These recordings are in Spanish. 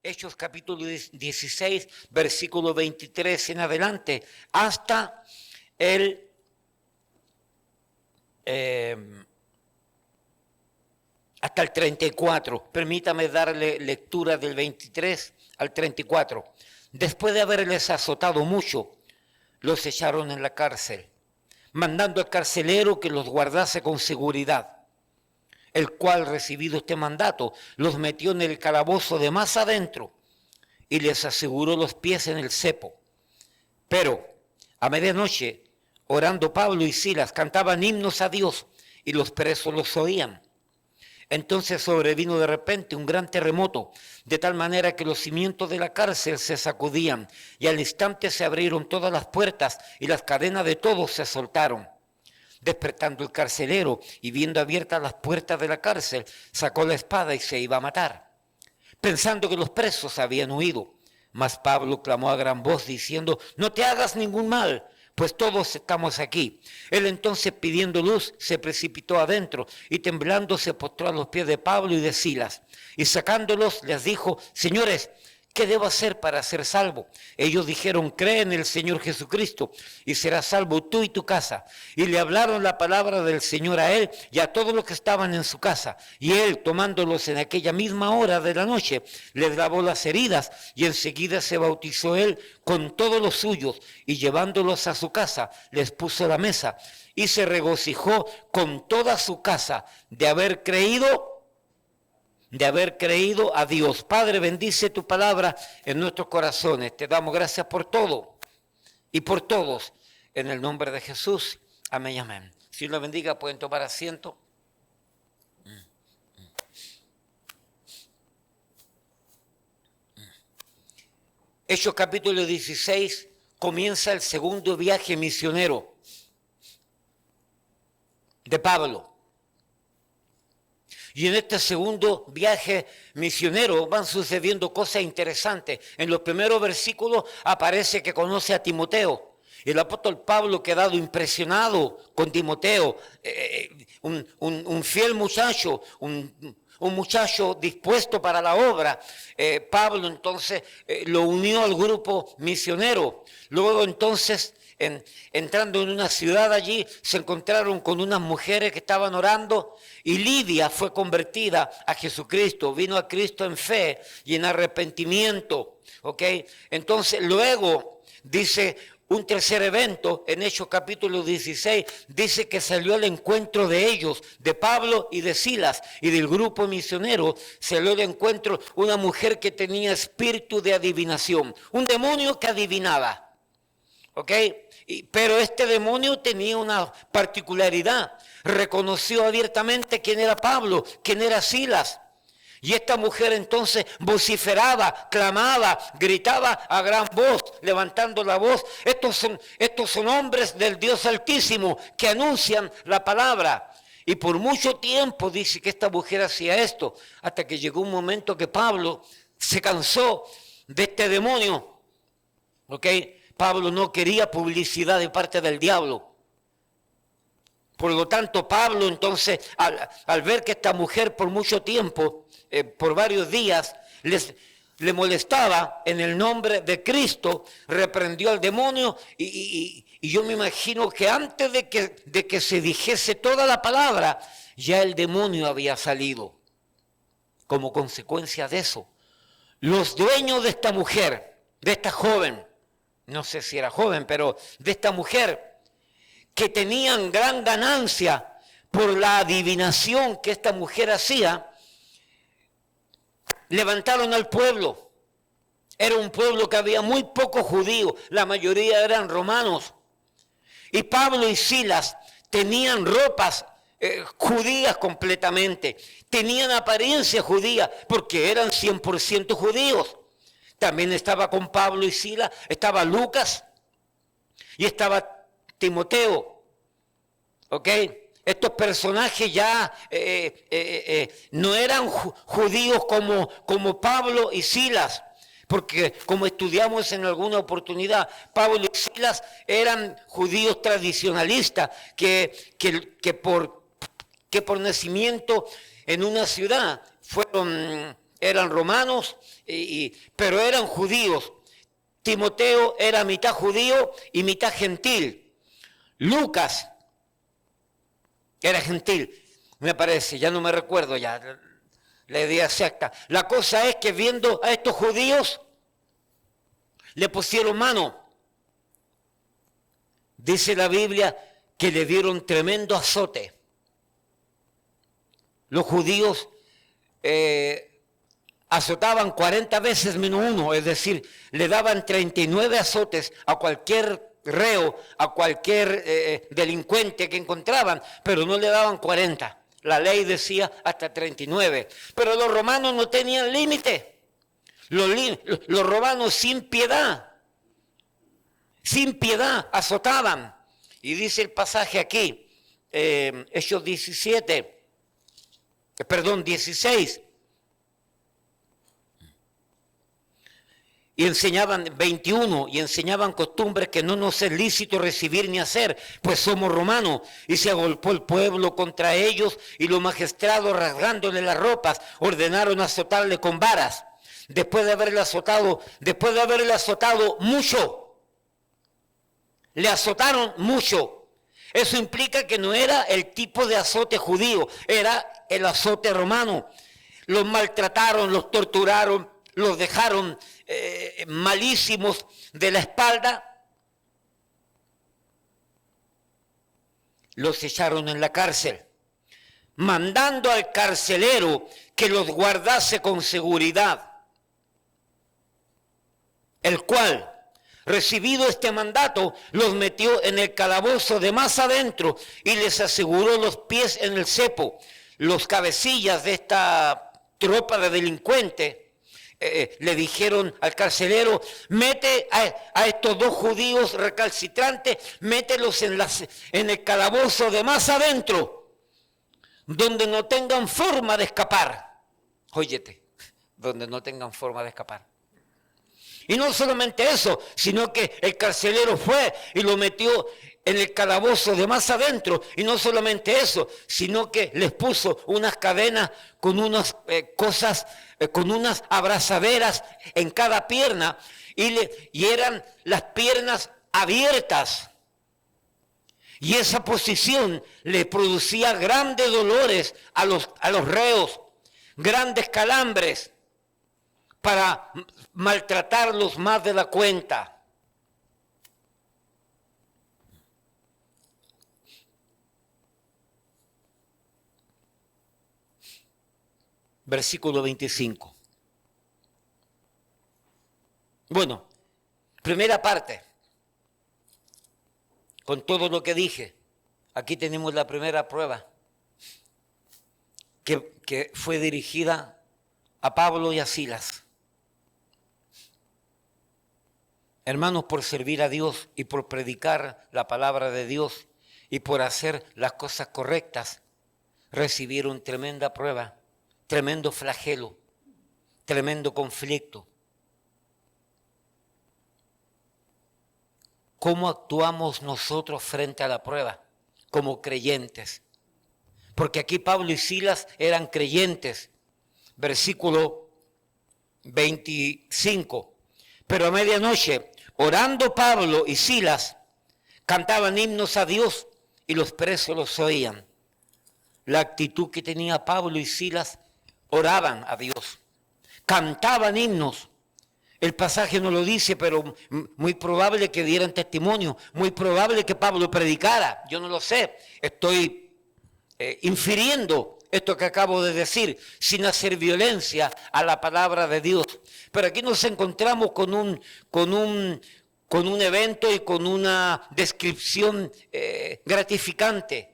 Hechos capítulo 16, versículo 23 en adelante, hasta el 34. Permítame darle lectura del 23 al 34. Después de haberles azotado mucho, los echaron en la cárcel, mandando al carcelero que los guardase con seguridad, el cual, recibido este mandato, los metió en el calabozo de más adentro y les aseguró los pies en el cepo. Pero a medianoche, orando Pablo y Silas, cantaban himnos a Dios y los presos los oían. Entonces sobrevino de repente un gran terremoto, de tal manera que los cimientos de la cárcel se sacudían, y al instante se abrieron todas las puertas y las cadenas de todos se soltaron. Despertando el carcelero y viendo abiertas las puertas de la cárcel, sacó la espada y se iba a matar, pensando que los presos habían huido. Mas Pablo clamó a gran voz diciendo: no te hagas ningún mal, pues todos estamos aquí. Él entonces, pidiendo luz, se precipitó adentro y temblando se postró a los pies de Pablo y de Silas. Y sacándolos les dijo: señores, ¿qué debo hacer para ser salvo? Ellos dijeron: cree en el Señor Jesucristo y serás salvo tú y tu casa. Y le hablaron la palabra del Señor a él y a todos los que estaban en su casa. Y él, tomándolos en aquella misma hora de la noche, les lavó las heridas y enseguida se bautizó él con todos los suyos, y llevándolos a su casa les puso la mesa y se regocijó con toda su casa de haber creído a Dios. Padre, bendice tu palabra en nuestros corazones. Te damos gracias por todo y por todos. En el nombre de Jesús. Amén y amén. Si Dios los bendiga, pueden tomar asiento. Hechos capítulo 16, comienza el segundo viaje misionero de Pablo. Y en este segundo viaje misionero van sucediendo cosas interesantes. En los primeros versículos aparece que conoce a Timoteo. El apóstol Pablo, quedado impresionado con Timoteo, un fiel muchacho, un muchacho dispuesto para la obra. Pablo entonces lo unió al grupo misionero. Luego entonces, entrando en una ciudad allí, se encontraron con unas mujeres que estaban orando, y Lidia fue convertida a Jesucristo, vino a Cristo en fe y en arrepentimiento. ¿Okay? Entonces luego dice un tercer evento en Hechos capítulo 16, dice que salió al encuentro de ellos, de Pablo y de Silas, y del grupo misionero salió al encuentro una mujer que tenía espíritu de adivinación, un demonio que adivinaba. ¿Ok? Pero este demonio tenía una particularidad. Reconoció abiertamente quién era Pablo, quién era Silas. Y esta mujer entonces vociferaba, clamaba, gritaba a gran voz, levantando la voz. Estos son hombres del Dios Altísimo que anuncian la palabra. Y por mucho tiempo dice que esta mujer hacía esto, hasta que llegó un momento que Pablo se cansó de este demonio. ¿Ok? Pablo no quería publicidad de parte del diablo. Por lo tanto, Pablo entonces, al ver que esta mujer por mucho tiempo, por varios días, le molestaba, en el nombre de Cristo, reprendió al demonio, y yo me imagino que antes de que se dijese toda la palabra, ya el demonio había salido. Como consecuencia de eso, los dueños de esta mujer, de esta joven, no sé si era joven, pero de esta mujer, que tenían gran ganancia por la adivinación que esta mujer hacía, levantaron al pueblo. Era un pueblo que había muy pocos judíos, la mayoría eran romanos. Y Pablo y Silas tenían ropas judías completamente, tenían apariencia judía porque eran 100% judíos. También estaba con Pablo y Silas, estaba Lucas y estaba Timoteo. ¿Ok? Estos personajes ya no eran judíos como Pablo y Silas, porque como estudiamos en alguna oportunidad, Pablo y Silas eran judíos tradicionalistas que por nacimiento en una ciudad fueron eran romanos, pero eran judíos. Timoteo era mitad judío y mitad gentil. Lucas era gentil, me parece, ya no me recuerdo ya la idea exacta. La cosa es que viendo a estos judíos, le pusieron mano. Dice la Biblia que le dieron tremendo azote. Los judíos azotaban 40 veces menos uno, es decir, le daban 39 azotes a cualquier reo, a cualquier delincuente que encontraban, pero no le daban 40. La ley decía hasta 39. Pero los romanos no tenían límite. Los romanos sin piedad azotaban. Y dice el pasaje aquí, Hechos 16. Y enseñaban 21, y enseñaban costumbres que no nos es lícito recibir ni hacer, pues somos romanos. Y se agolpó el pueblo contra ellos, y los magistrados, rasgándole las ropas, ordenaron azotarle con varas. Después de haberle azotado mucho, le azotaron mucho. Eso implica que no era el tipo de azote judío, era el azote romano. Los maltrataron, los torturaron, los dejaron malísimos de la espalda, los echaron en la cárcel, mandando al carcelero que los guardase con seguridad, el cual, recibido este mandato, los metió en el calabozo de más adentro y les aseguró los pies en el cepo. Los cabecillas de esta tropa de delincuentes le dijeron al carcelero: mete a estos dos judíos recalcitrantes, mételos en el calabozo de más adentro, donde no tengan forma de escapar. Óyete, donde no tengan forma de escapar. Y no solamente eso, sino que el carcelero fue y lo metió en el calabozo de más adentro. Y no solamente eso, sino que les puso unas cadenas con unas cosas, con unas abrazaderas en cada pierna, y eran las piernas abiertas. Y esa posición le producía grandes dolores a los reos, grandes calambres, para maltratarlos más de la cuenta. Versículo 25. Bueno, primera parte. Con todo lo que dije, aquí tenemos la primera prueba que fue dirigida a Pablo y a Silas. Hermanos, por servir a Dios y por predicar la palabra de Dios y por hacer las cosas correctas, recibieron tremenda prueba, tremendo flagelo, tremendo conflicto. ¿Cómo actuamos nosotros frente a la prueba como creyentes? Porque aquí Pablo y Silas eran creyentes. Versículo 25. Pero a medianoche, orando Pablo y Silas, cantaban himnos a Dios y los presos los oían. La actitud que tenía Pablo y Silas: oraban a Dios, cantaban himnos. El pasaje no lo dice, pero muy probable que dieran testimonio, muy probable que Pablo predicara. Yo no lo sé, estoy infiriendo esto que acabo de decir, sin hacer violencia a la palabra de Dios. Pero aquí nos encontramos con un evento y con una descripción gratificante,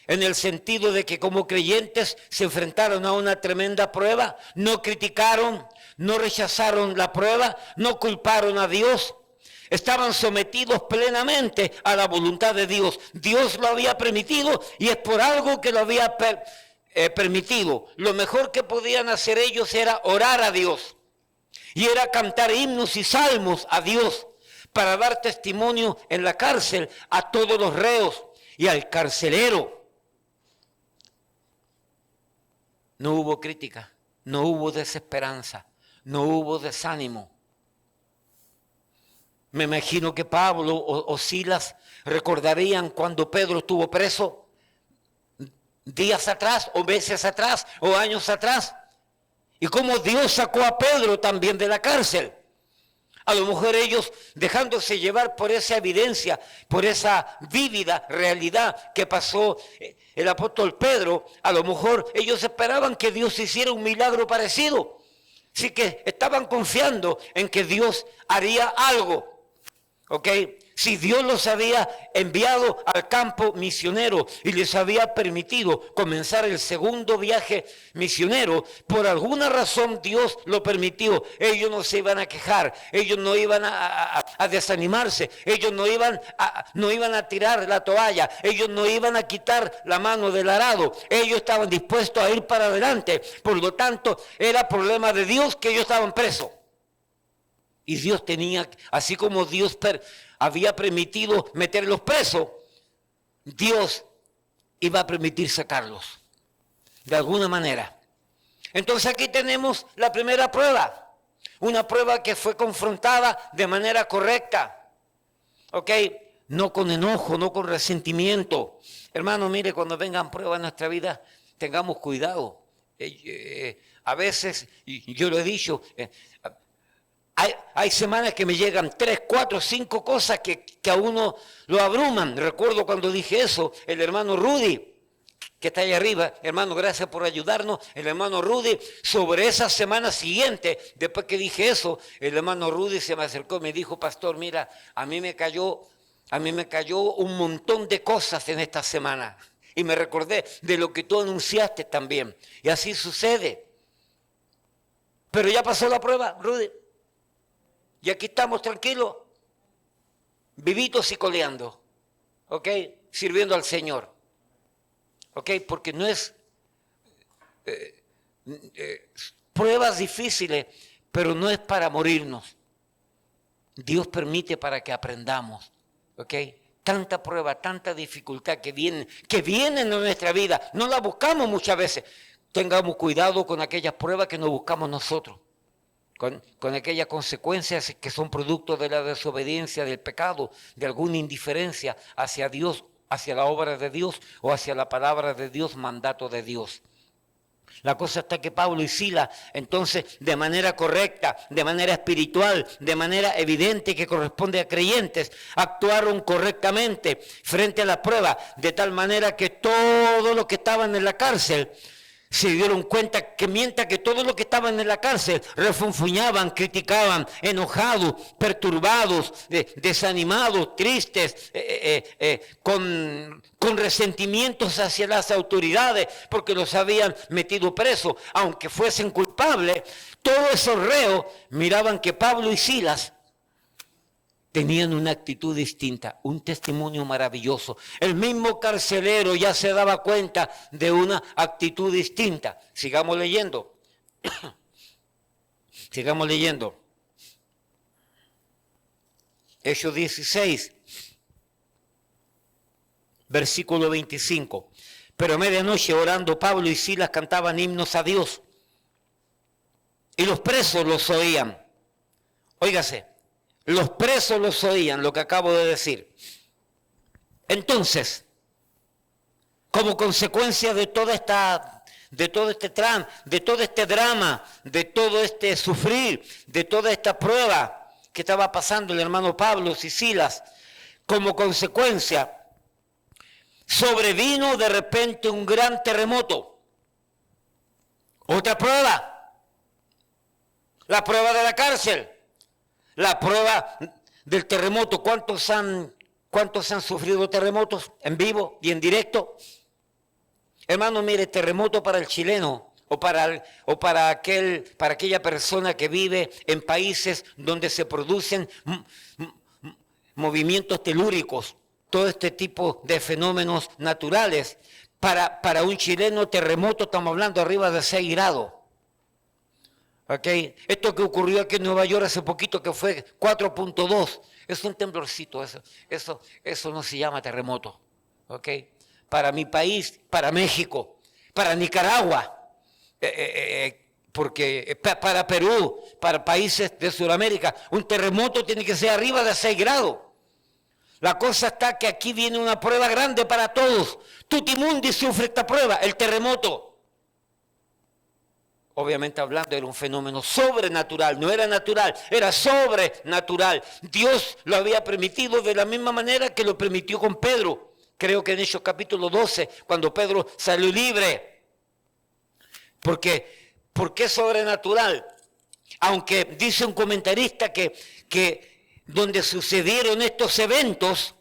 en el sentido de que como creyentes se enfrentaron a una tremenda prueba, no criticaron, no rechazaron la prueba, no culparon a Dios, estaban sometidos plenamente a la voluntad de Dios. Dios lo había permitido y es por algo que lo había permitido. Lo mejor que podían hacer ellos era orar a Dios y era cantar himnos y salmos a Dios para dar testimonio en la cárcel a todos los reos y al carcelero. No hubo crítica, no hubo desesperanza, no hubo desánimo. Me imagino que Pablo o Silas recordarían cuando Pedro estuvo preso días atrás, o meses atrás, o años atrás, y cómo Dios sacó a Pedro también de la cárcel. A lo mejor ellos, dejándose llevar por esa evidencia, por esa vívida realidad que pasó el apóstol Pedro, a lo mejor ellos esperaban que Dios hiciera un milagro parecido. Así que estaban confiando en que Dios haría algo. ¿Ok? Si Dios los había enviado al campo misionero y les había permitido comenzar el segundo viaje misionero, por alguna razón Dios lo permitió. Ellos no se iban a quejar, ellos no iban a desanimarse, ellos no iban a tirar la toalla, ellos no iban a quitar la mano del arado, ellos estaban dispuestos a ir para adelante. Por lo tanto, era problema de Dios que ellos estaban presos. Y Dios tenía, así como Dios había permitido meterlos presos, Dios iba a permitir sacarlos, de alguna manera. Entonces aquí tenemos la primera prueba, una prueba que fue confrontada de manera correcta, ¿ok? No con enojo, no con resentimiento. Hermano, mire, cuando vengan pruebas en nuestra vida, tengamos cuidado. A veces, y yo lo he dicho, hay semanas que me llegan 3, 4, 5 cosas que a uno lo abruman. Recuerdo cuando dije eso, el hermano Rudy, que está ahí arriba, hermano, gracias por ayudarnos, el hermano Rudy, sobre esa semana siguiente, después que dije eso, el hermano Rudy se me acercó y me dijo, pastor, mira, a mí me cayó un montón de cosas en esta semana. Y me recordé de lo que tú anunciaste también. Y así sucede. Pero ya pasó la prueba, Rudy. Y aquí estamos tranquilos, vivitos y coleando, ¿ok? Sirviendo al Señor, ¿ok? Porque no es pruebas difíciles, pero no es para morirnos. Dios permite para que aprendamos, ¿ok? Tanta prueba, tanta dificultad que vienen en nuestra vida, no la buscamos muchas veces. Tengamos cuidado con aquellas pruebas que no buscamos nosotros. Con aquellas consecuencias que son producto de la desobediencia, del pecado, de alguna indiferencia hacia Dios, hacia la obra de Dios o hacia la palabra de Dios, mandato de Dios. La cosa está que Pablo y Silas, entonces, de manera correcta, de manera espiritual, de manera evidente que corresponde a creyentes, actuaron correctamente frente a la prueba, de tal manera que todos los que estaban en la cárcel se dieron cuenta que mientras que todos los que estaban en la cárcel refunfuñaban, criticaban, enojados, perturbados, desanimados, tristes, con resentimientos hacia las autoridades porque los habían metido presos, aunque fuesen culpables, todos esos reos miraban que Pablo y Silas tenían una actitud distinta, un testimonio maravilloso. El mismo carcelero ya se daba cuenta de una actitud distinta. Sigamos leyendo. Sigamos leyendo. Hechos 16, versículo 25. Pero a medianoche orando Pablo y Silas cantaban himnos a Dios. Y los presos los oían. Óigase. Los presos los oían, lo que acabo de decir. Entonces, como consecuencia de todo este drama, de todo este sufrir, de toda esta prueba que estaba pasando el hermano Pablo y Silas, como consecuencia, sobrevino de repente un gran terremoto. Otra prueba, la prueba de la cárcel. La prueba del terremoto. ¿Cuántos han sufrido terremotos en vivo y en directo? Hermano, mire, terremoto para el chileno o para aquella persona que vive en países donde se producen movimientos telúricos, todo este tipo de fenómenos naturales. Para un chileno, terremoto, estamos hablando arriba de 6 grados. Okay. Esto que ocurrió aquí en Nueva York hace poquito, que fue 4.2, es un temblorcito, eso no se llama terremoto. Okay. Para mi país, para México, para Nicaragua, porque para Perú, para países de Sudamérica, un terremoto tiene que ser arriba de 6 grados. La cosa está que aquí viene una prueba grande para todos. Tutimundi sufre esta prueba, el terremoto. Obviamente hablando, era un fenómeno sobrenatural, no era natural, era sobrenatural. Dios lo había permitido de la misma manera que lo permitió con Pedro. Creo que en Hechos capítulo 12, cuando Pedro salió libre. ¿Por qué sobrenatural? Aunque dice un comentarista que donde sucedieron estos eventos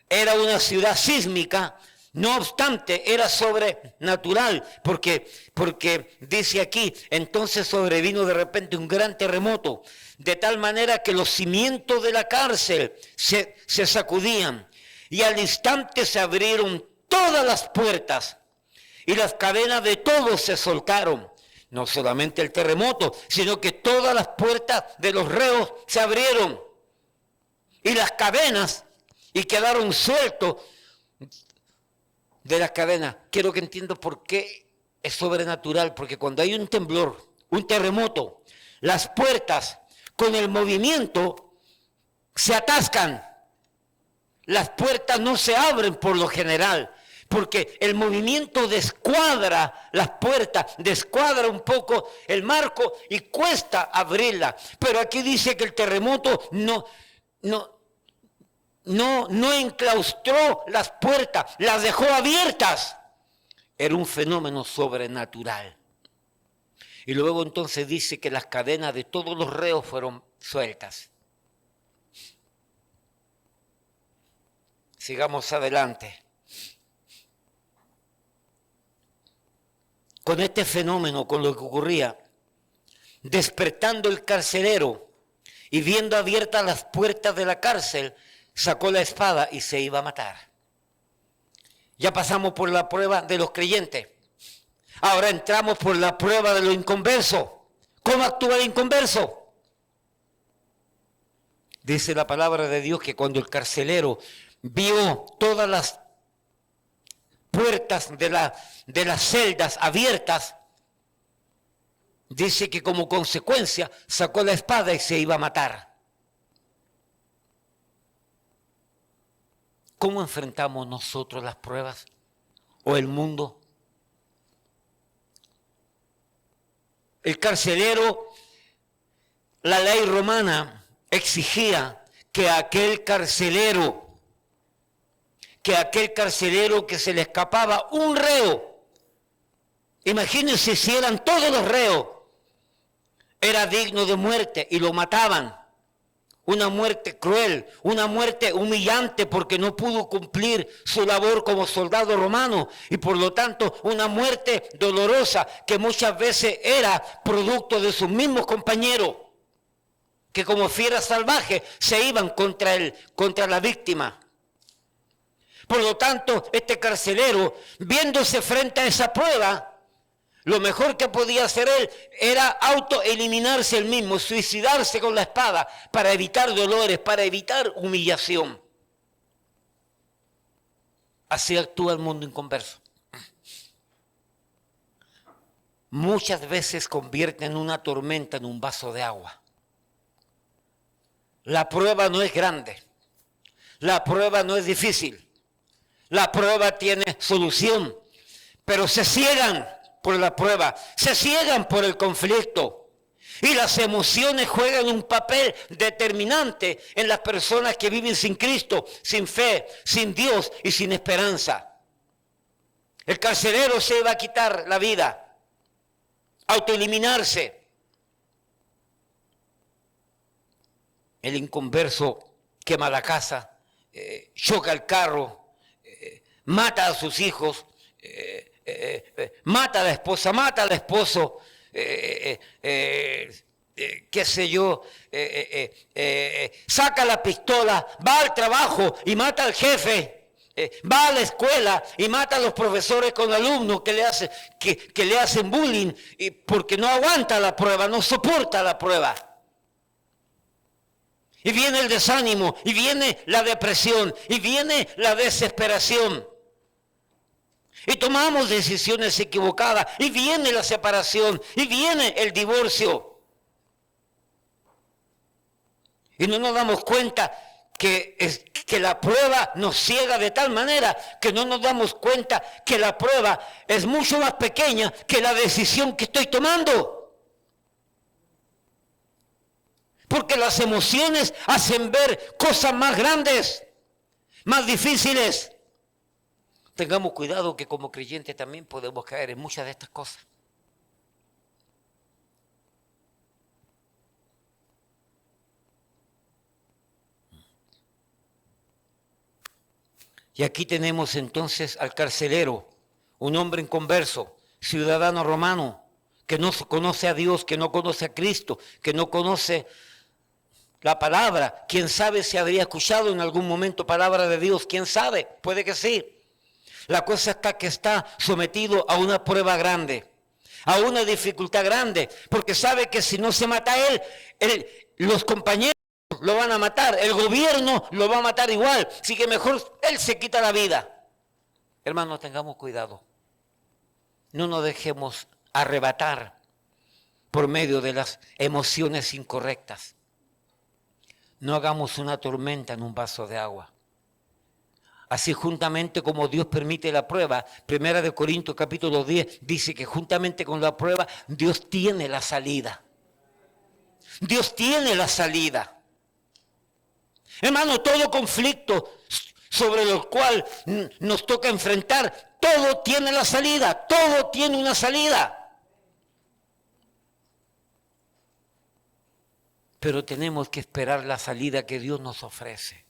era una ciudad sísmica, no obstante, era sobrenatural, porque dice aquí, entonces sobrevino de repente un gran terremoto, de tal manera que los cimientos de la cárcel se sacudían, y al instante se abrieron todas las puertas, y las cadenas de todos se soltaron. No solamente el terremoto, sino que todas las puertas de los reos se abrieron, y las cadenas, y quedaron sueltos de las cadenas. Quiero que entiendan por qué es sobrenatural, porque cuando hay un temblor, un terremoto, las puertas con el movimiento se atascan. Las puertas no se abren por lo general, porque el movimiento descuadra las puertas, descuadra un poco el marco y cuesta abrirla. Pero aquí dice que el terremoto no enclaustró las puertas, las dejó abiertas. Era un fenómeno sobrenatural. Y luego entonces dice que las cadenas de todos los reos fueron sueltas. Sigamos adelante. Con este fenómeno, con lo que ocurría, despertando el carcelero y viendo abiertas las puertas de la cárcel, sacó la espada y se iba a matar. Ya pasamos por la prueba de los creyentes. Ahora entramos por la prueba de los inconversos. ¿Cómo actúa el inconverso? Dice la palabra de Dios que cuando el carcelero vio todas las puertas de las celdas abiertas, dice que como consecuencia sacó la espada y se iba a matar. ¿Cómo enfrentamos nosotros las pruebas o el mundo? El carcelero, la ley romana exigía que aquel carcelero que se le escapaba un reo, imagínense si eran todos los reos, era digno de muerte y lo mataban. Una muerte cruel, una muerte humillante porque no pudo cumplir su labor como soldado romano y por lo tanto una muerte dolorosa que muchas veces era producto de sus mismos compañeros que como fieras salvajes se iban contra la víctima. Por lo tanto, este carcelero, viéndose frente a esa prueba, lo mejor que podía hacer él era autoeliminarse él mismo, suicidarse con la espada para evitar dolores, para evitar humillación. Así actúa el mundo inconverso. Muchas veces convierten una tormenta en un vaso de agua. La prueba no es grande, la prueba no es difícil, la prueba tiene solución, pero se ciegan por la prueba, se ciegan por el conflicto. Y las emociones juegan un papel determinante en las personas que viven sin Cristo, sin fe, sin Dios y sin esperanza. El carcelero se iba a quitar la vida, autoeliminarse. El inconverso quema la casa, choca el carro, mata a sus hijos, mata a la esposa, mata al esposo, qué sé yo, saca la pistola, va al trabajo y mata al jefe, va a la escuela y mata a los profesores con alumnos que le hacen bullying porque no aguanta la prueba, no soporta la prueba. Y viene el desánimo, y viene la depresión, y viene la desesperación. Y tomamos decisiones equivocadas y viene la separación y viene el divorcio. Y no nos damos cuenta que la prueba nos ciega de tal manera que no nos damos cuenta que la prueba es mucho más pequeña que la decisión que estoy tomando. Porque las emociones hacen ver cosas más grandes, más difíciles. Tengamos cuidado que como creyentes también podemos caer en muchas de estas cosas. Y aquí tenemos entonces al carcelero, un hombre inconverso, ciudadano romano, que no conoce a Dios, que no conoce a Cristo, que no conoce la palabra. ¿Quién sabe si habría escuchado en algún momento palabra de Dios? ¿Quién sabe? Puede que sí. La cosa está que está sometido a una prueba grande, a una dificultad grande, porque sabe que si no se mata a él, los compañeros lo van a matar, el gobierno lo va a matar igual, así que mejor él se quita la vida. Hermanos, tengamos cuidado, no nos dejemos arrebatar por medio de las emociones incorrectas. No hagamos una tormenta en un vaso de agua. Así juntamente como Dios permite la prueba, 1 Corintios capítulo 10 dice que juntamente con la prueba Dios tiene la salida. Dios tiene la salida. Hermano, todo conflicto sobre el cual nos toca enfrentar, todo tiene la salida, todo tiene una salida. Pero tenemos que esperar la salida que Dios nos ofrece.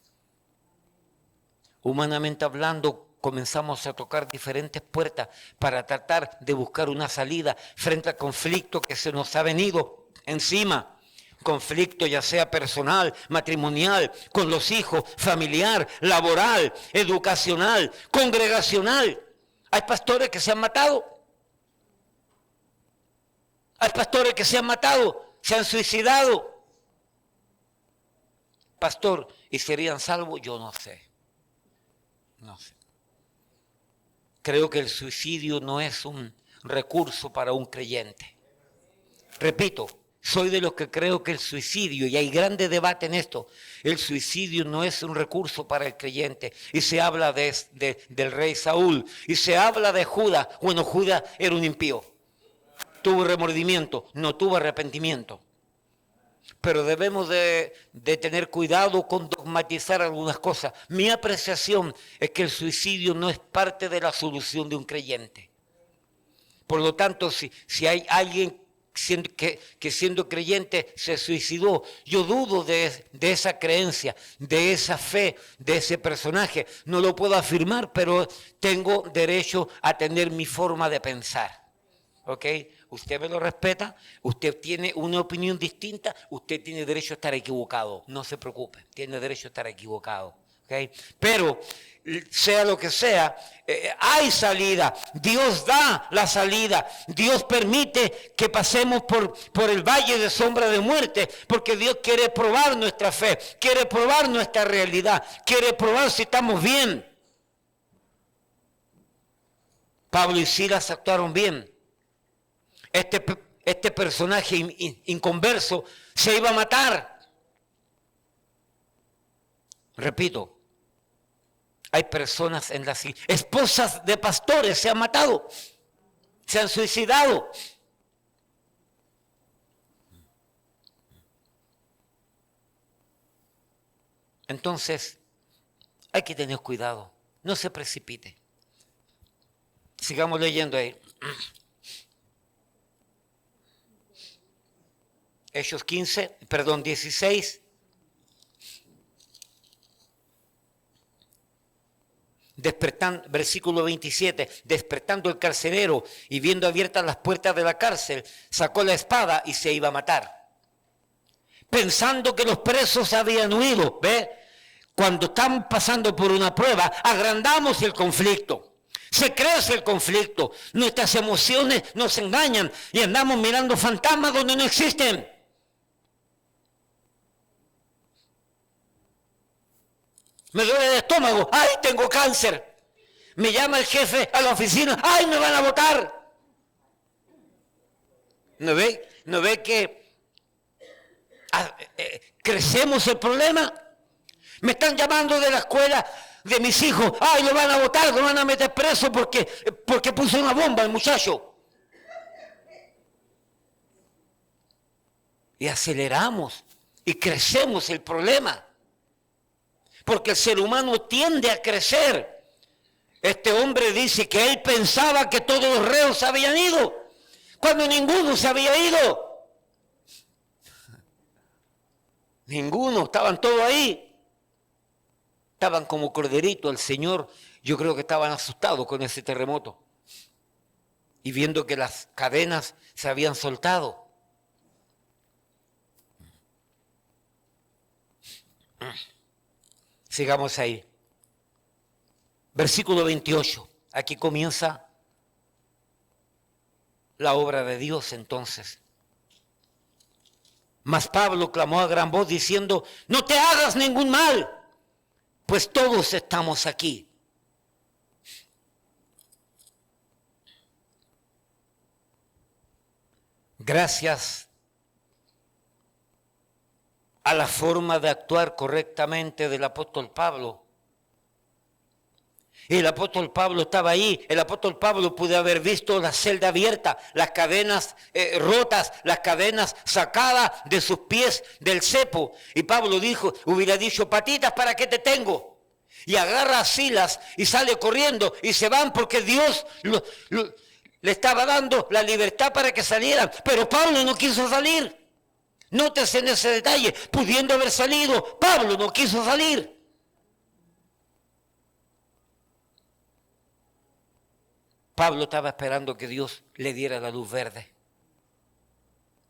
Humanamente hablando, comenzamos a tocar diferentes puertas para tratar de buscar una salida frente al conflicto que se nos ha venido encima. Conflicto ya sea personal, matrimonial, con los hijos, familiar, laboral, educacional, congregacional. Hay pastores que se han matado. Hay pastores que se han matado, se han suicidado. Pastor, ¿y serían salvos? Yo no sé. No sé. Creo que el suicidio no es un recurso para un creyente. Repito, soy de los que creo que el suicidio, y hay grande debate en esto, el suicidio no es un recurso para el creyente. Y se habla del rey Saúl, y se habla de Judas. Bueno, Judas era un impío. Tuvo remordimiento, no tuvo arrepentimiento. Pero debemos de tener cuidado con dogmatizar algunas cosas. Mi apreciación es que el suicidio no es parte de la solución de un creyente. Por lo tanto, si hay alguien que siendo creyente se suicidó, yo dudo de esa creencia, de esa fe, de ese personaje. No lo puedo afirmar, pero tengo derecho a tener mi forma de pensar. ¿Ok? Usted me lo respeta, usted tiene una opinión distinta, usted tiene derecho a estar equivocado. No se preocupe, tiene derecho a estar equivocado. ¿Ok? Pero, sea lo que sea, hay salida. Dios da la salida. Dios permite que pasemos por el valle de sombra de muerte, porque Dios quiere probar nuestra fe, quiere probar nuestra realidad, quiere probar si estamos bien. Pablo y Silas actuaron bien. Este personaje inconverso se iba a matar. Repito, hay personas en las esposas de pastores se han matado, se han suicidado. Entonces, hay que tener cuidado, no se precipite. Sigamos leyendo ahí. Hechos 16. Despertando, versículo 27, despertando el carcelero y viendo abiertas las puertas de la cárcel, sacó la espada y se iba a matar. Pensando que los presos habían huido, ¿ve? Cuando estamos pasando por una prueba, agrandamos el conflicto. Se crece el conflicto, nuestras emociones nos engañan y andamos mirando fantasmas donde no existen. Me duele el estómago, ¡ay, tengo cáncer! me llama el jefe a la oficina, ¡ay, me van a votar! ¿No ve que crecemos el problema? Me están llamando de la escuela de mis hijos, ¡ay, lo van a votar, lo van a meter preso porque puso una bomba el muchacho! Y aceleramos y crecemos el problema. Porque el ser humano tiende a crecer. Este hombre dice que él pensaba que todos los reos se habían ido, cuando ninguno se había ido. Ninguno, estaban todos ahí. Estaban como corderito al Señor. Yo creo que estaban asustados con ese terremoto. Y viendo que las cadenas se habían soltado. Sigamos ahí. Versículo 28. Aquí comienza la obra de Dios entonces. Mas Pablo clamó a gran voz diciendo, no te hagas ningún mal, pues todos estamos aquí. Gracias a la forma de actuar correctamente del apóstol Pablo. Y el apóstol Pablo estaba ahí. El apóstol Pablo pudo haber visto la celda abierta, las cadenas rotas, las cadenas sacadas de sus pies del cepo. Y Pablo hubiera dicho, patitas, ¿para qué te tengo? Y agarra a Silas y sale corriendo y se van porque Dios le estaba dando la libertad para que salieran. Pero Pablo no quiso salir. Nótese en ese detalle, pudiendo haber salido, Pablo no quiso salir. Pablo estaba esperando que Dios le diera la luz verde.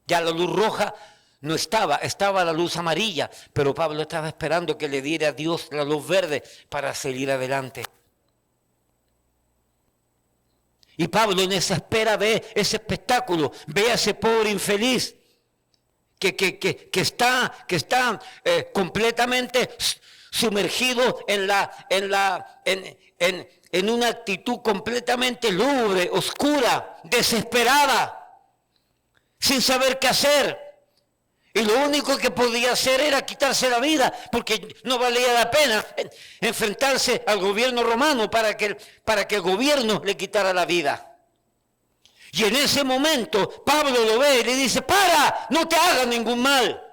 Ya la luz roja no estaba la luz amarilla, pero Pablo estaba esperando que le diera a Dios la luz verde para seguir adelante. Y Pablo en esa espera ve ese espectáculo, ve a ese pobre infeliz que está completamente sumergido en una actitud completamente lúgubre, oscura, desesperada, sin saber qué hacer. Y lo único que podía hacer era quitarse la vida, porque no valía la pena enfrentarse al gobierno romano para que el gobierno le quitara la vida. Y en ese momento Pablo lo ve y le dice, para, no te hagas ningún mal.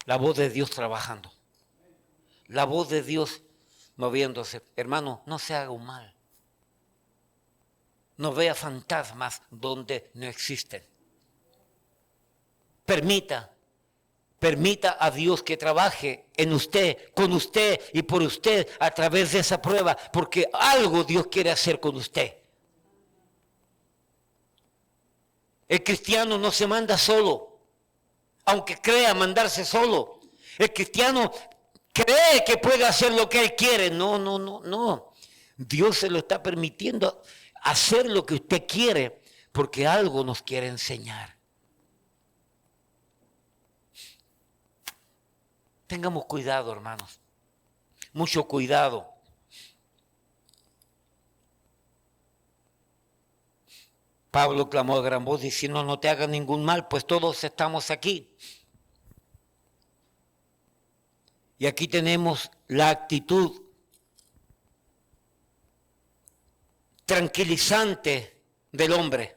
La voz de Dios trabajando. La voz de Dios moviéndose. Hermano, no se haga un mal. No vea fantasmas donde no existen. Permita a Dios que trabaje en usted, con usted y por usted a través de esa prueba, porque algo Dios quiere hacer con usted. El cristiano no se manda solo, aunque crea mandarse solo. El cristiano cree que puede hacer lo que él quiere. No. Dios se lo está permitiendo hacer lo que usted quiere, porque algo nos quiere enseñar. Tengamos cuidado, hermanos. Mucho cuidado. Pablo clamó a gran voz diciendo, no te hagas ningún mal, pues todos estamos aquí. Y aquí tenemos la actitud tranquilizante del hombre,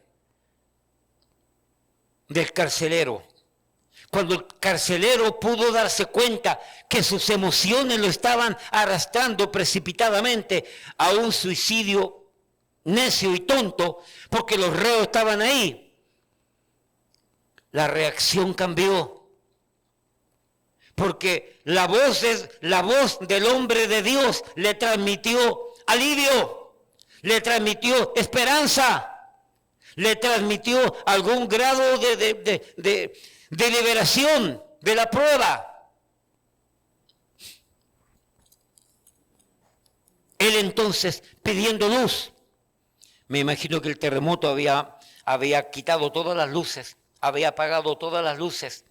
del carcelero. Cuando el carcelero pudo darse cuenta que sus emociones lo estaban arrastrando precipitadamente a un suicidio necio y tonto, porque los reos estaban ahí, la reacción cambió. Porque la voz del hombre de Dios le transmitió alivio, le transmitió esperanza, le transmitió algún grado de liberación de la prueba. Él entonces pidiendo luz. Me imagino que el terremoto había quitado todas las luces, había apagado todas las luces.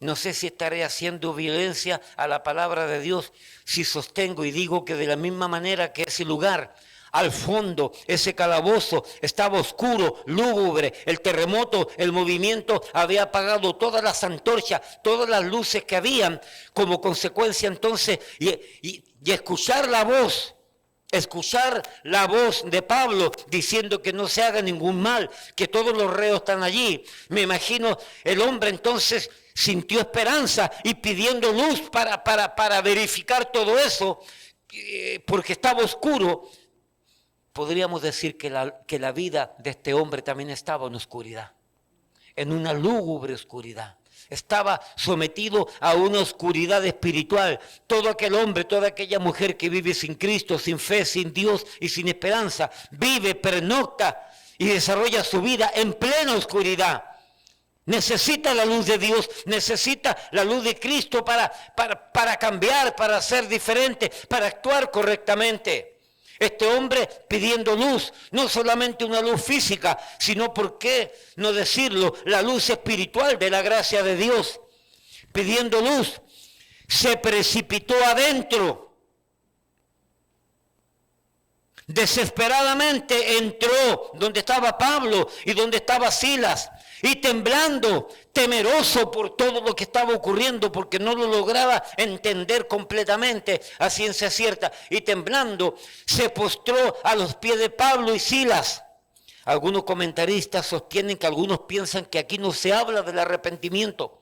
No sé si estaré haciendo violencia a la palabra de Dios si sostengo y digo que de la misma manera que ese lugar, al fondo, ese calabozo estaba oscuro, lúgubre, el terremoto, el movimiento había apagado todas las antorchas, todas las luces que habían, como consecuencia entonces, y escuchar la voz de Pablo diciendo que no se haga ningún mal, que todos los reos están allí. Me imagino el hombre entonces sintió esperanza y pidiendo luz para verificar todo eso, porque estaba oscuro. Podríamos decir que la vida de este hombre también estaba en oscuridad, en una lúgubre oscuridad. Estaba sometido a una oscuridad espiritual. Todo aquel hombre, toda aquella mujer que vive sin Cristo, sin fe, sin Dios y sin esperanza, vive, pernocta y desarrolla su vida en plena oscuridad. Necesita la luz de Dios, necesita la luz de Cristo para cambiar, para ser diferente, para actuar correctamente. Este hombre pidiendo luz, no solamente una luz física, sino, ¿por qué no decirlo?, la luz espiritual de la gracia de Dios. Pidiendo luz, se precipitó adentro. Desesperadamente entró donde estaba Pablo y donde estaba Silas, y temblando, temeroso por todo lo que estaba ocurriendo, porque no lo lograba entender completamente a ciencia cierta, y temblando se postró a los pies de Pablo y Silas. Algunos comentaristas sostienen que algunos piensan que aquí no se habla del arrepentimiento,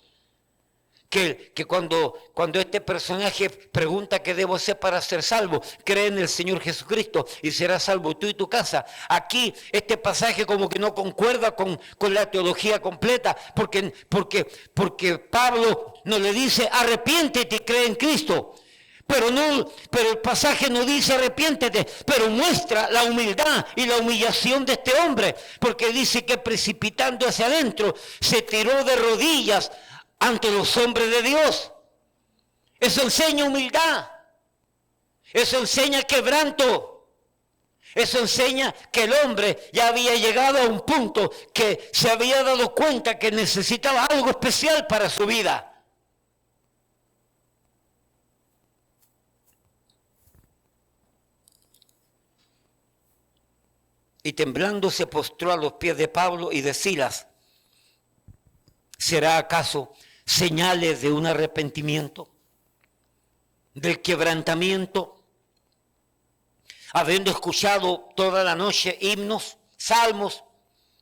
que cuando este personaje pregunta qué debo hacer para ser salvo, cree en el Señor Jesucristo y serás salvo tú y tu casa. Aquí este pasaje como que no concuerda con la teología completa, porque Pablo no le dice arrepiéntete y cree en Cristo. Pero el pasaje no dice arrepiéntete, pero muestra la humildad y la humillación de este hombre, porque dice que precipitando hacia adentro se tiró de rodillas ante los hombres de Dios. Eso enseña humildad, eso enseña quebranto, eso enseña que el hombre ya había llegado a un punto que se había dado cuenta que necesitaba algo especial para su vida. Y temblando se postró a los pies de Pablo y de Silas. ¿Será acaso señales de un arrepentimiento, del quebrantamiento? Habiendo escuchado toda la noche himnos, salmos,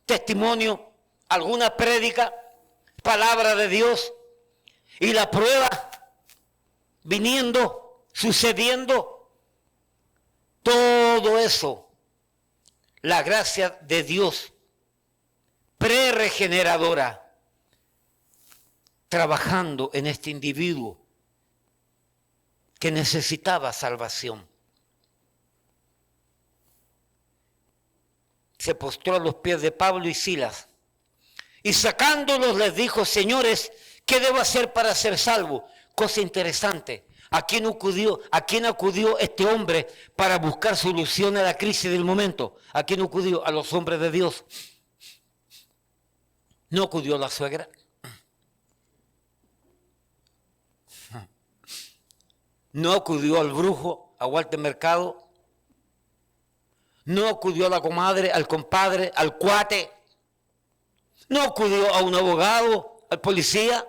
testimonio, alguna prédica, palabra de Dios, y la prueba viniendo, sucediendo, todo eso, la gracia de Dios pre-regeneradora, trabajando en este individuo que necesitaba salvación. Se postró a los pies de Pablo y Silas y sacándolos les dijo: señores, ¿qué debo hacer para ser salvo? Cosa interesante. ¿A quién acudió este hombre para buscar solución a la crisis del momento? ¿A quién acudió? A los hombres de Dios. No acudió a la suegra. No acudió al brujo, a Walter Mercado. No acudió a la comadre, al compadre, al cuate. No acudió a un abogado, al policía.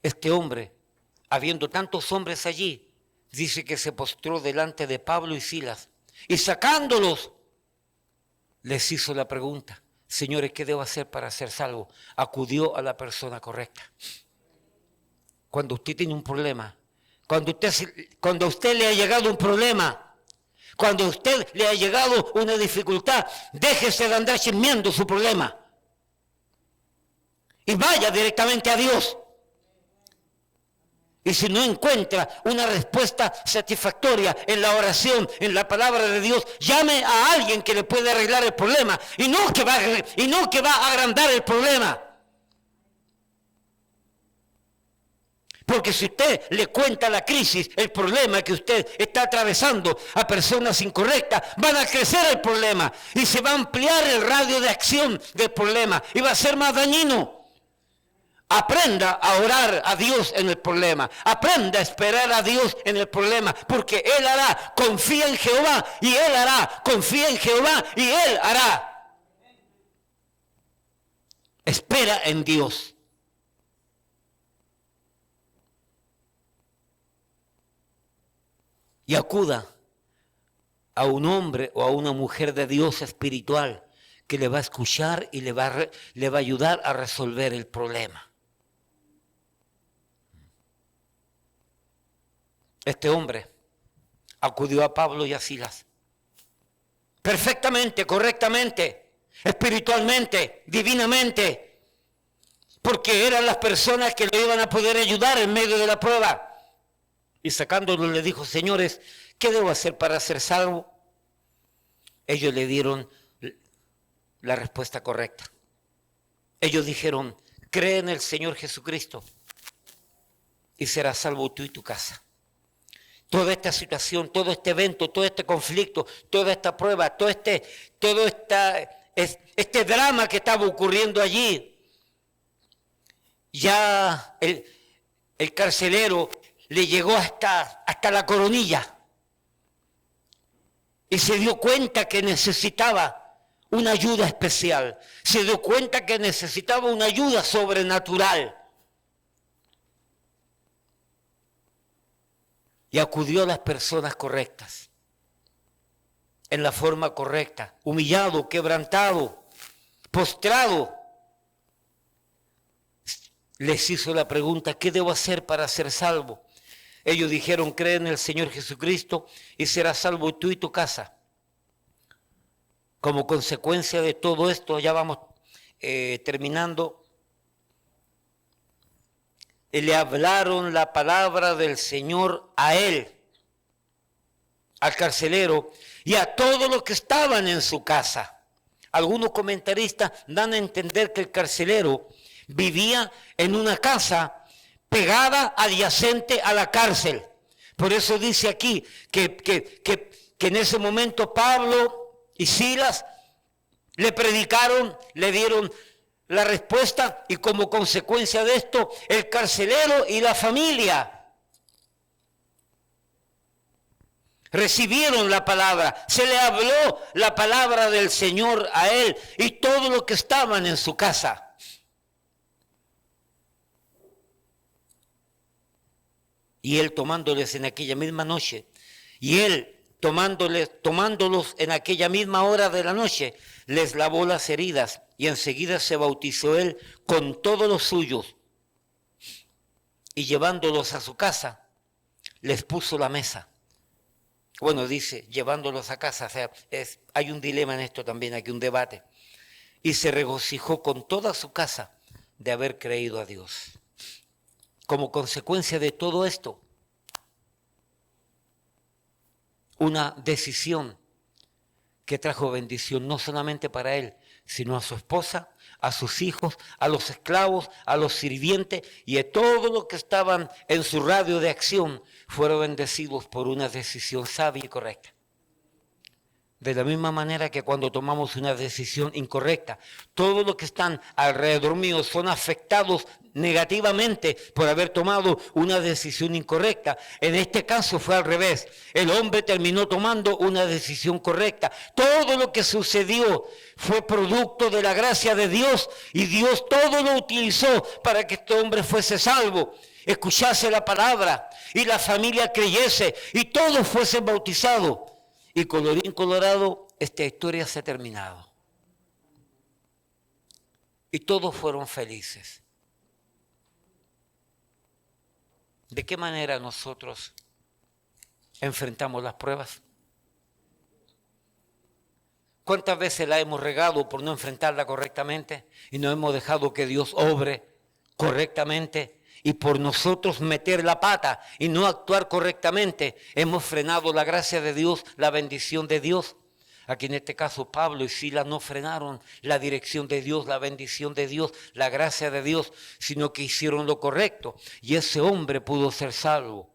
Este hombre, habiendo tantos hombres allí, dice que se postró delante de Pablo y Silas y sacándolos, les hizo la pregunta: señores, ¿qué debo hacer para ser salvo? Acudió a la persona correcta. Cuando usted tiene un problema, cuando a usted le ha llegado un problema, cuando a usted le ha llegado una dificultad, déjese de andar chismeando su problema y vaya directamente a Dios. Y si no encuentra una respuesta satisfactoria en la oración, en la palabra de Dios, llame a alguien que le pueda arreglar el problema y no que va a agrandar el problema. Porque si usted le cuenta la crisis, el problema que usted está atravesando a personas incorrectas, van a crecer el problema y se va a ampliar el radio de acción del problema y va a ser más dañino. Aprenda a orar a Dios en el problema. Aprenda a esperar a Dios en el problema. Porque Él hará. Confía en Jehová y Él hará. Confía en Jehová y Él hará. Espera en Dios. Y acuda a un hombre o a una mujer de Dios espiritual que le va a escuchar y le va a ayudar a resolver el problema. Este hombre acudió a Pablo y a Silas. Perfectamente, correctamente, espiritualmente, divinamente. Porque eran las personas que lo iban a poder ayudar en medio de la prueba. Y sacándolo le dijo, señores, ¿qué debo hacer para ser salvo? Ellos le dieron la respuesta correcta. Ellos dijeron, cree en el Señor Jesucristo y serás salvo tú y tu casa. Toda esta situación, todo este evento, todo este conflicto, toda esta prueba, todo este drama que estaba ocurriendo allí, ya el carcelero le llegó hasta la coronilla y se dio cuenta que necesitaba una ayuda especial, se dio cuenta que necesitaba una ayuda sobrenatural. Y acudió a las personas correctas, en la forma correcta, humillado, quebrantado, postrado. Les hizo la pregunta, ¿qué debo hacer para ser salvo? Ellos dijeron, cree en el Señor Jesucristo y serás salvo tú y tu casa. Como consecuencia de todo esto, ya vamos terminando, le hablaron la palabra del Señor a él, al carcelero y a todos los que estaban en su casa. Algunos comentaristas dan a entender que el carcelero vivía en una casa pegada, adyacente a la cárcel. Por eso dice aquí que en ese momento Pablo y Silas le predicaron, le dieron la respuesta y como consecuencia de esto, el carcelero y la familia recibieron la palabra, se le habló la palabra del Señor a él y todos los que estaban en su casa. Y él tomándoles en aquella misma noche, y él tomándolos en aquella misma hora de la noche, les lavó las heridas y enseguida se bautizó él con todos los suyos. Y llevándolos a su casa, les puso la mesa. Bueno, dice, llevándolos a casa, o sea, hay un dilema en esto también, aquí un debate. Y se regocijó con toda su casa de haber creído a Dios. Como consecuencia de todo esto, una decisión que trajo bendición no solamente para él, sino a su esposa, a sus hijos, a los esclavos, a los sirvientes y a todos los que estaban en su radio de acción, fueron bendecidos por una decisión sabia y correcta. De la misma manera que cuando tomamos una decisión incorrecta, todos los que están alrededor mío son afectados negativamente por haber tomado una decisión incorrecta. En este caso fue al revés. El hombre terminó tomando una decisión correcta. Todo lo que sucedió fue producto de la gracia de Dios y Dios todo lo utilizó para que este hombre fuese salvo, escuchase la palabra y la familia creyese y todos fuesen bautizados. Y colorín colorado, esta historia se ha terminado. Y todos fueron felices. ¿De qué manera nosotros enfrentamos las pruebas? ¿Cuántas veces la hemos regado por no enfrentarla correctamente? Y no hemos dejado que Dios obre correctamente. Y por nosotros meter la pata y no actuar correctamente, hemos frenado la gracia de Dios, la bendición de Dios. Aquí en este caso Pablo y Silas no frenaron la dirección de Dios, la bendición de Dios, la gracia de Dios, sino que hicieron lo correcto. Y ese hombre pudo ser salvo.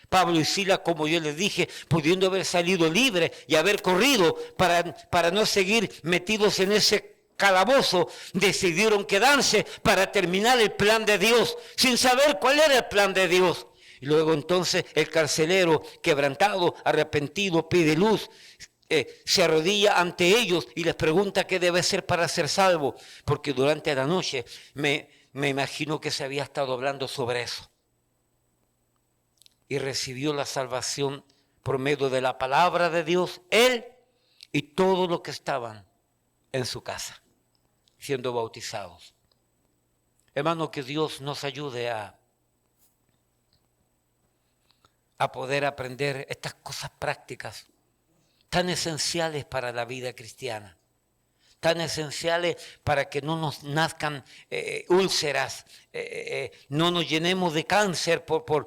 Pablo y Silas, como yo les dije, pudiendo haber salido libre y haber corrido para no seguir metidos en ese calabozo, decidieron quedarse para terminar el plan de Dios, sin saber cuál era el plan de Dios. Y luego entonces el carcelero, quebrantado, arrepentido, pide luz, se arrodilla ante ellos y les pregunta qué debe hacer para ser salvo, porque durante la noche me imagino que se había estado hablando sobre eso. Y recibió la salvación por medio de la palabra de Dios, él y todos los que estaban en su casa, siendo bautizados. Hermano, que Dios nos ayude a poder aprender estas cosas prácticas tan esenciales para la vida cristiana, tan esenciales para que no nos nazcan úlceras, no nos llenemos de cáncer por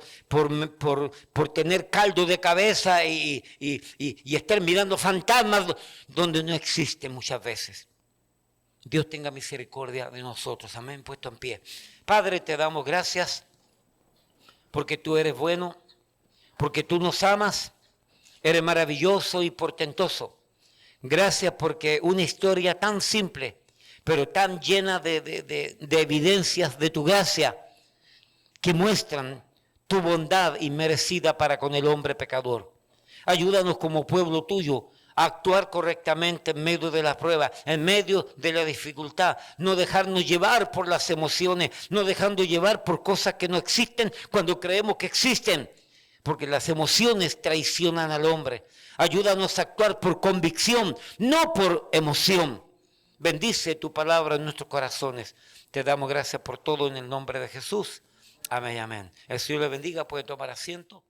tener caldo de cabeza y estar mirando fantasmas donde no existen muchas veces. Dios tenga misericordia de nosotros. Amén. Puesto en pie. Padre, te damos gracias porque tú eres bueno, porque tú nos amas. Eres maravilloso y portentoso. Gracias porque una historia tan simple, pero tan llena de evidencias de tu gracia, que muestran tu bondad inmerecida para con el hombre pecador. Ayúdanos como pueblo tuyo a actuar correctamente en medio de la prueba, en medio de la dificultad, no dejarnos llevar por las emociones, no dejarnos llevar por cosas que no existen cuando creemos que existen. Porque las emociones traicionan al hombre. Ayúdanos a actuar por convicción, no por emoción. Bendice tu palabra en nuestros corazones. Te damos gracias por todo en el nombre de Jesús. Amén, amén. El Señor le bendiga. Puede tomar asiento.